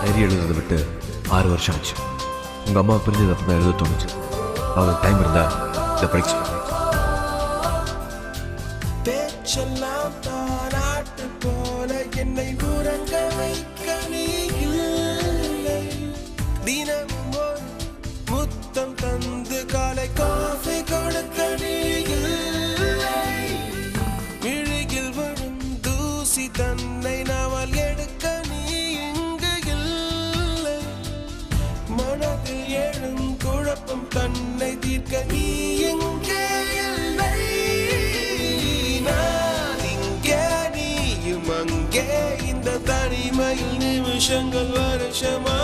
Diary எழுதுறதை விட்டு 6 வருஷம் ஆச்சு. உங்கள் அம்மா பிரிஞ்சது அப்போ தான் எழுத தோணுச்சு. அவளுக்கு டைம் இருந்தா இதை படிக்க சொல்லுங்க. பேச்செல்லாம் தானாட்டு போல என்னை உறங்க வைக்க நீ இல்லை. தினமும் ஒரு முத்தம் தந்து காலை காஃபி கொடுக்க நீ இல்லை. விழியில் விழும் தூசி தன்னை நாவல் எடுக்க நீ இங்கு இல்லை. மனதில் எழும் குழப்பம் தன்னை தீர்க்க நீ எங்கே இல்லை. நான் இங்கே நீயும் அங்கே இந்த தனிமையில் நிமிஷங்கள் வருஷமா